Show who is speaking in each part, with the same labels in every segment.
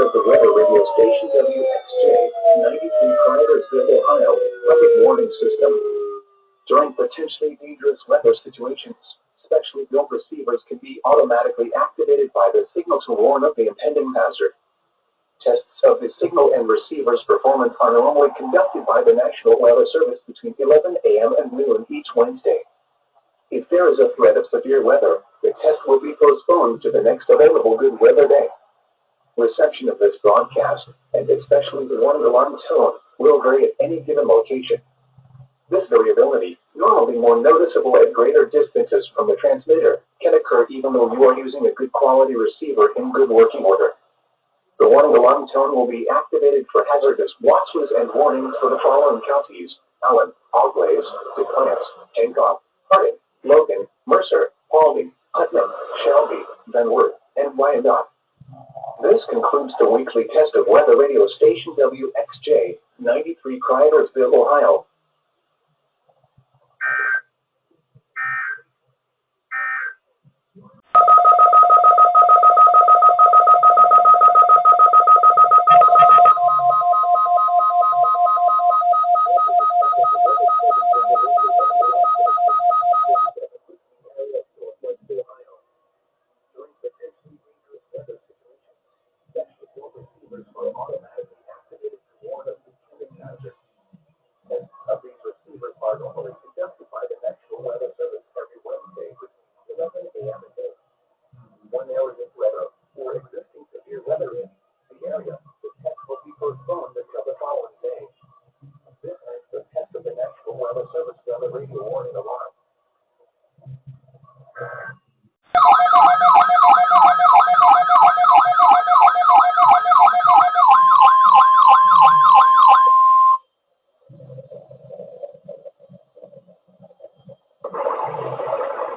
Speaker 1: of the weather radio station WXJ 93 Cartersville, Ohio, public warning system. During potentially dangerous weather situations, specially built receivers can be automatically activated by the signal to warn of the impending hazard. Tests of the signal and receiver's performance are normally conducted by the National Weather Service between 11 a.m. and noon each Wednesday. If there is a threat of severe weather, the test will be postponed to the next available good weather day. Reception of this broadcast, and especially the warning alarm tone, will vary at any given location. This variability, normally more noticeable at greater distances from the transmitter, can occur even though you are using a good quality receiver in good working order. The warning alarm tone will be activated for hazardous watches and warnings for the following counties: Allen, Auglaize, Defiance, Hancock, Harding, Logan, Mercer, Paulding, Putnam, Shelby, Van Wert, and Wyandotte. This concludes the weekly test of weather radio station WXJ 93 Cartersville, Ohio. Of these receivers are normally conducted by the National Weather Service every Wednesday between 11 a.m. and noon. When there is weather or existing severe weather in the area, the test will be postponed until the following day. This ends the test of the National Weather Service weather radio warning alarm.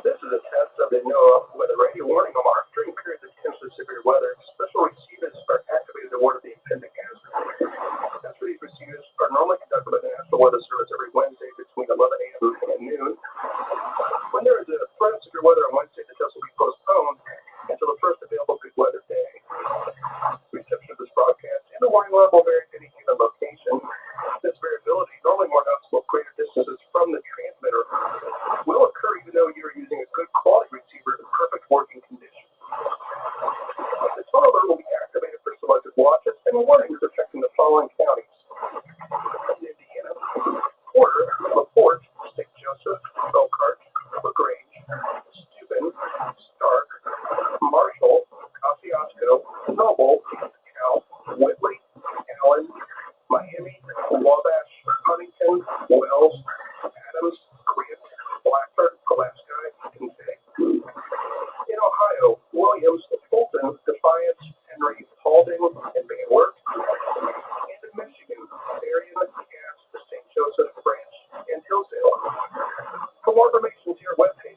Speaker 1: This is a test of the NOAA weather radio warning alarm. During periods of potentially severe weather, special receivers are activated to warn of the impending hazard. Tests for these receivers are normally conducted by the National Weather Service every Wednesday between 11 a.m. and noon. When there is a threat of severe weather on Wednesday, the test will be postponed until the first available good weather day. Reception of this broadcast and the warning level vary at any given location. This variability, normally more noticeable at greater distances from the transmitter, will occur even though you are using a good quality receiver in perfect working condition. The tone alert will be activated for selected watches and warnings affecting the following counties: Indiana, Porter, LaPorte, St. Joseph, Elkhart, LaGrange, Steuben, Stark, Marshall, Kosciuszko, Noble, Cal, Whitley, Allen, Miami, Wabash, Huntington, Wells, Adams, Grant, Blackford, Pulaski, and Bay. In Ohio, Williams, Fulton, Defiance, Henry, Paulding, and Van Wert. And in Michigan, Marion, EAS, St. Joseph, Branch, and Hillsdale. For more information, see our webpage